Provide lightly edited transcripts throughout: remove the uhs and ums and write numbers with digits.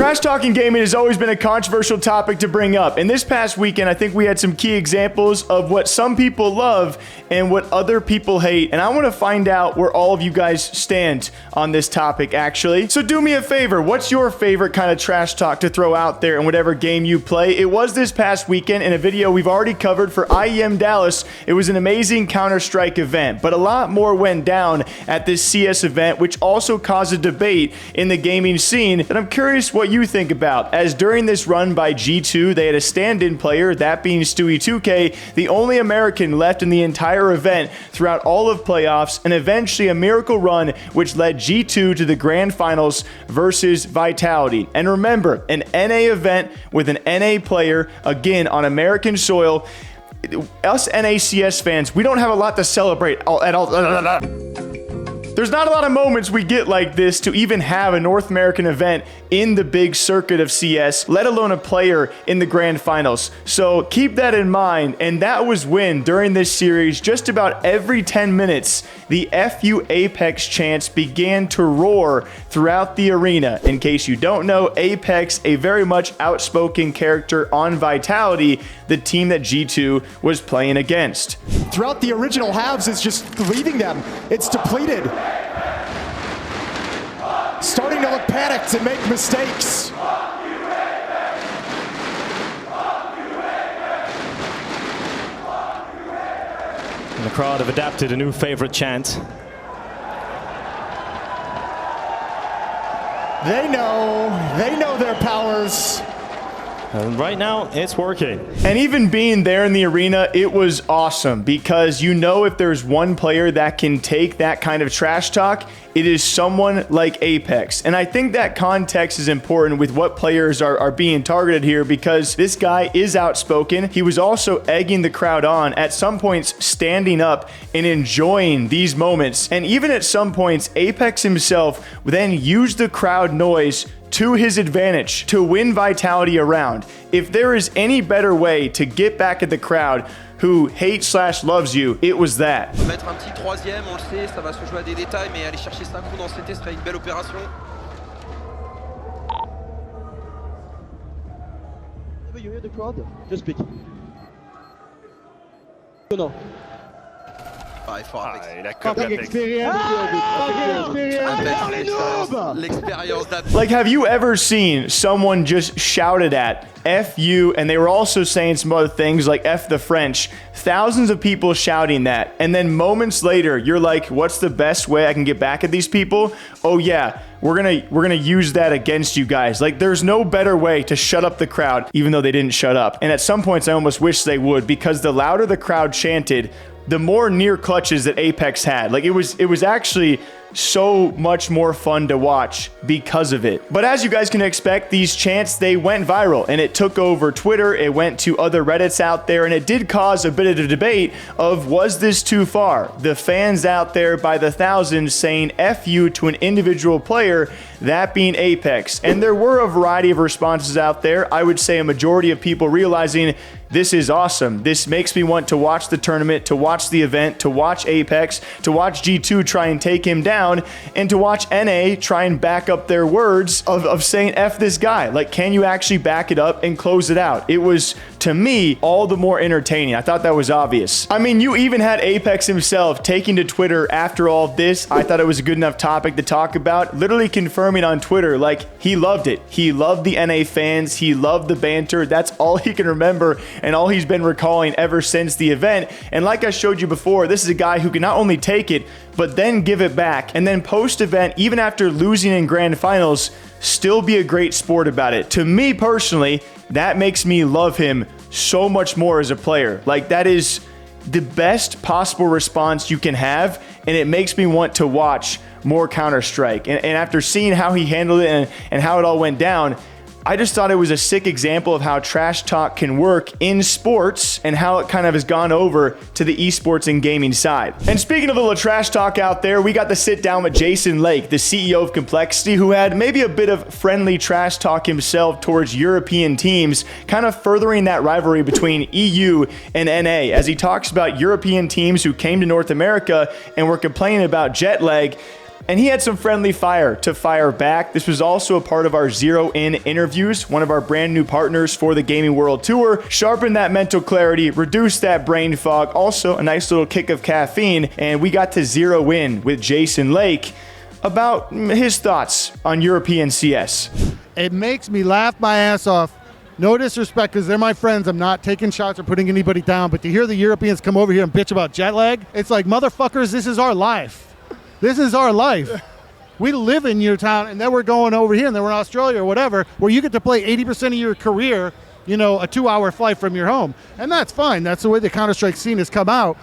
Trash talking gaming has always been a controversial topic to bring up. And this past weekend, I think we had some key examples of what some people love and what other people hate. And I want to find out where all of you guys stand on this topic, actually. So do me a favor. What's your favorite kind of trash talk to throw out there in whatever game you play? It was this past weekend in a video we've already covered for IEM Dallas. It was an amazing Counterstrike event, but a lot more went down at this CS event, which also caused a debate in the gaming scene that I'm curious what you think about, as during this run by G2, they had a stand-in player, that being Stewie2K, the only American left in the entire event throughout all of playoffs, and eventually a miracle run which led G2 to the grand finals versus Vitality. And remember, an NA event with an NA player, again, on American soil. Us NACS fans, we don't have a lot to celebrate at all. There's not a lot of moments we get like this to even have a North American event in the big circuit of CS, let alone a player in the grand finals. So keep that in mind. And that was when, during this series, just about every 10 minutes, the FU apEX chants began to roar throughout the arena. In case you don't know, apEX, a very much outspoken character on Vitality, the team that G2 was playing against. Throughout the original halves, it's just leaving them. It's depleted. Starting to look panicked and make mistakes. And the crowd have adapted a new favorite chant. They know their powers. And right now, it's working. And even being there in the arena, it was awesome, because you know if there's one player that can take that kind of trash talk, it is someone like apEX. And I think that context is important with what players are being targeted here, because this guy is outspoken. He was also egging the crowd on, at some points standing up and enjoying these moments. And even at some points, apEX himself then used the crowd noise to his advantage to win Vitality around. If there is any better way to get back at the crowd who hates/loves you, it was that. Mettre un petit troisième, on le sait, ça va se jouer à des détails, mais aller chercher synchro dans CT serait une belle opération. You hear the crowd? Just speak. No. Like, have you ever seen someone just shouted at F you, and they were also saying some other things like F the French, thousands of people shouting that, and then moments later you're like, what's the best way I can get back at these people? Oh yeah, we're gonna use that against you guys. Like, there's no better way to shut up the crowd, even though they didn't shut up. And at some points I almost wish they would, because the louder the crowd chanted, the more near clutches that apEX had. Like, it was actually so much more fun to watch because of it. But as you guys can expect, these chants, they went viral, and it took over Twitter, it went to other Reddits out there, and it did cause a bit of a debate of, was this too far? The fans out there by the thousands saying F you to an individual player, that being apEX. And there were a variety of responses out there. I would say a majority of people realizing, this is awesome. This makes me want to watch the tournament, to watch the event, to watch apEX, to watch G2 try and take him down, and to watch NA try and back up their words of saying F this guy. Like, can you actually back it up and close it out? It was, to me, all the more entertaining. I thought that was obvious. I mean, you even had apEX himself taking to Twitter after all of this. I thought it was a good enough topic to talk about, literally confirming on Twitter, like, he loved it. He loved the NA fans. He loved the banter. That's all he can remember and all he's been recalling ever since the event. And like I showed you before, this is a guy who can not only take it, but then give it back. And then post-event, even after losing in grand finals, still be a great sport about it. To me personally, that makes me love him so much more as a player. Like, that is the best possible response you can have, and it makes me want to watch more Counter-Strike. And after seeing how he handled it and how it all went down, I just thought it was a sick example of how trash talk can work in sports and how it kind of has gone over to the esports and gaming side. And speaking of a little trash talk out there, we got to sit down with Jason Lake, the CEO of Complexity, who had maybe a bit of friendly trash talk himself towards European teams, kind of furthering that rivalry between EU and NA, as he talks about European teams who came to North America and were complaining about jet lag. And he had some friendly fire to fire back. This was also a part of our Zero In interviews, one of our brand new partners for the Gaming World Tour. Sharpen that mental clarity, reduce that brain fog, also a nice little kick of caffeine. And we got to zero in with Jason Lake about his thoughts on European CS. It makes me laugh my ass off. No disrespect, because they're my friends. I'm not taking shots or putting anybody down, but to hear the Europeans come over here and bitch about jet lag, it's like, motherfuckers, this is our life. This is our life. We live in your town, and then we're going over here, and then we're in Australia or whatever, where you get to play 80% of your career, you know, a 2-hour flight from your home. And that's fine. That's the way the Counterstrike scene has come out.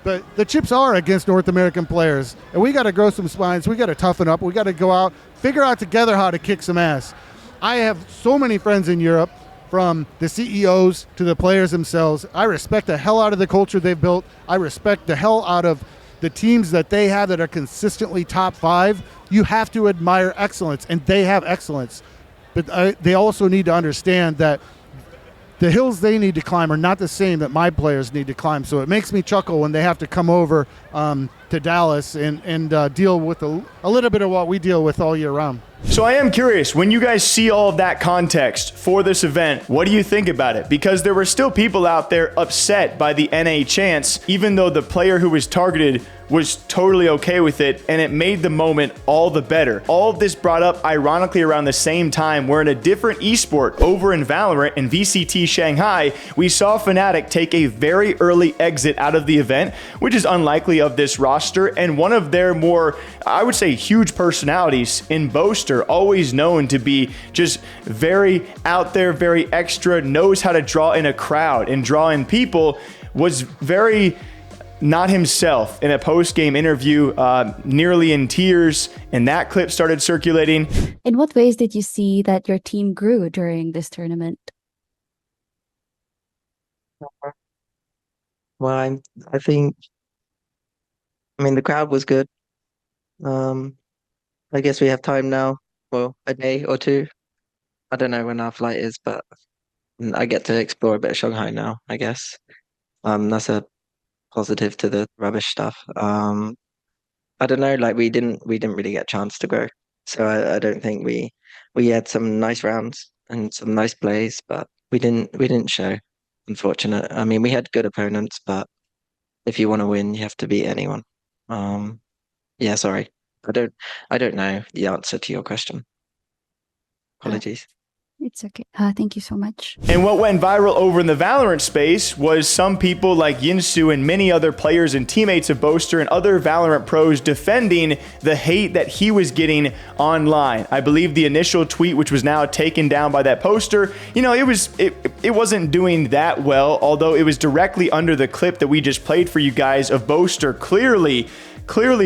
But the chips are against North American players, and we got to grow some spines. We got to toughen up. We got to go out, figure out together how to kick some ass. I have so many friends in Europe, from the CEOs to the players themselves. I respect the hell out of the culture they've built. I respect the hell out of the teams that they have that are consistently top 5. You have to admire excellence, and they have excellence. But they also need to understand that the hills they need to climb are not the same that my players need to climb. So it makes me chuckle when they have to come over to Dallas and deal with a little bit of what we deal with all year round. So I am curious, when you guys see all of that context for this event, what do you think about it? Because there were still people out there upset by the NA chance, even though the player who was targeted was totally okay with it, and it made the moment all the better. All of this brought up ironically around the same time where in a different esport over in Valorant in VCT Shanghai, we saw Fnatic take a very early exit out of the event, which is unlikely of this roster, and one of their more, I would say, huge personalities in Boaster, always known to be just very out there, very extra, knows how to draw in a crowd and draw in people, was very not himself in a post-game interview, nearly in tears, and that clip started circulating. In what ways did you see that your team grew during this tournament? Well, I think, I mean, the crowd was good. I guess we have time now, well, a day or two. I don't know when our flight is, but I get to explore a bit of Shanghai now, I guess. That's a positive to the rubbish stuff. I don't know, like we didn't really get a chance to grow. So I don't think we had some nice rounds and some nice plays, but we didn't show, unfortunate. I mean, we had good opponents, but if you want to win, you have to beat anyone. Yeah, sorry. I don't know the answer to your question. Apologies. It's okay. Thank you so much. And what went viral over in the Valorant space was some people like Yinsu and many other players and teammates of Boaster and other Valorant pros defending the hate that he was getting online. I believe the initial tweet, which was now taken down by that poster, you know, it wasn't doing that well, although it was directly under the clip that we just played for you guys of Boaster clearly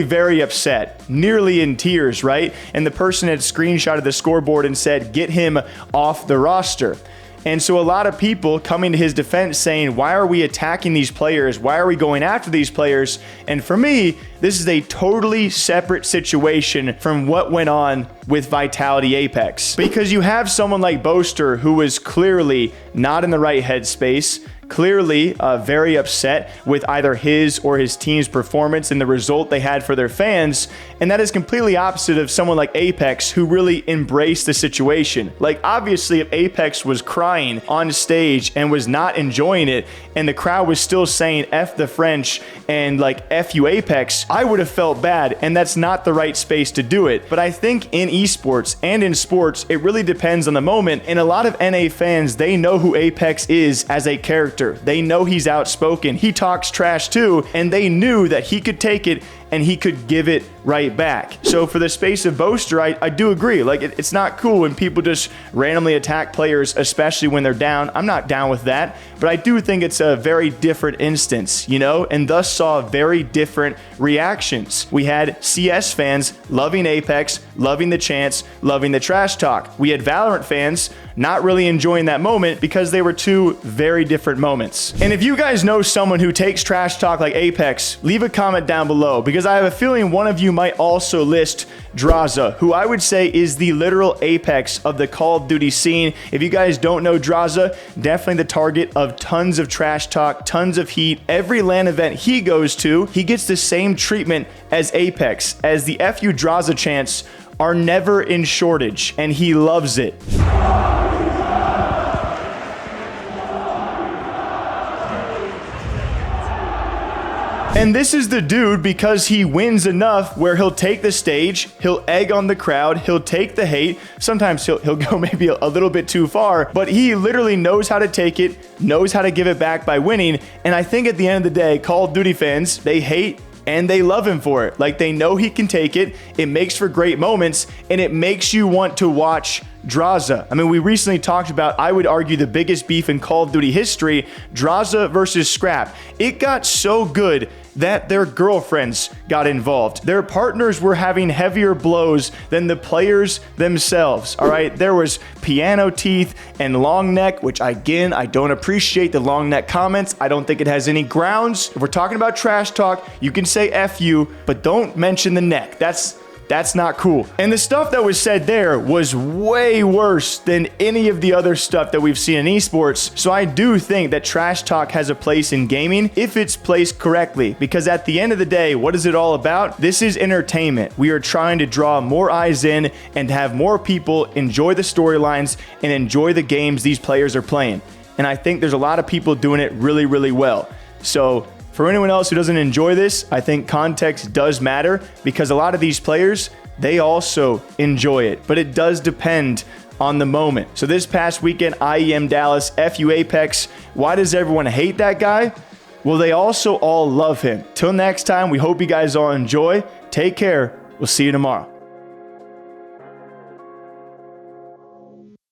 very upset, nearly in tears, right? And the person had screenshotted the scoreboard and said, get him off the roster. And so a lot of people coming to his defense saying, why are we attacking these players? Why are we going after these players? And for me, this is a totally separate situation from what went on with Vitality apEX. Because you have someone like Boaster who was clearly not in the right headspace, clearly very upset with either his or his team's performance and the result they had for their fans. And that is completely opposite of someone like apEX who really embraced the situation. Like, obviously, if apEX was crying on stage and was not enjoying it and the crowd was still saying F the French and like F you apEX, I would have felt bad, and that's not the right space to do it. But I think in esports and in sports, it really depends on the moment. And a lot of NA fans, they know who apEX is as a character. They know he's outspoken. He talks trash too, and they knew that he could take it and he could give it right back. So for the space of Boaster, I do agree. Like, it's not cool when people just randomly attack players, especially when they're down. I'm not down with that, but I do think it's a very different instance, you know, and thus saw very different reactions. We had CS fans loving apEX, loving the chants, loving the trash talk. We had Valorant fans not really enjoying that moment because they were two very different moments. And if you guys know someone who takes trash talk like apEX, leave a comment down below, because because I have a feeling one of you might also list Drazah, who I would say is the literal apex of the Call of Duty scene. If you guys don't know Drazah, definitely the target of tons of trash talk, tons of heat. Every LAN event he goes to, he gets the same treatment as apEX, as the FU Drazah chants are never in shortage, and he loves it. And this is the dude because he wins enough where he'll take the stage, he'll egg on the crowd, he'll take the hate. Sometimes he'll go maybe a little bit too far, but he literally knows how to take it, knows how to give it back by winning. And I think at the end of the day, Call of Duty fans, they hate and they love him for it. Like, they know he can take it. It makes for great moments, and it makes you want to watch Drazah. I mean, we recently talked about, I would argue, the biggest beef in Call of Duty history, Drazah versus Scrap. It got so good that their girlfriends got involved. Their partners were having heavier blows than the players themselves, all right? There was piano teeth and long neck, which again, I don't appreciate the long neck comments. I don't think it has any grounds. If we're talking about trash talk, you can say F you, but don't mention the neck. That's not cool. And the stuff that was said there was way worse than any of the other stuff that we've seen in esports. So I do think that trash talk has a place in gaming if it's placed correctly, because at the end of the day, what is it all about? This is entertainment. We are trying to draw more eyes in and have more people enjoy the storylines and enjoy the games these players are playing. And I think there's a lot of people doing it really, really well. So for anyone else who doesn't enjoy this, I think context does matter, because a lot of these players, they also enjoy it, but it does depend on the moment. So this past weekend, IEM Dallas, FU apEX, why does everyone hate that guy? Well, they also all love him. Till next time, we hope you guys all enjoy. Take care. We'll see you tomorrow.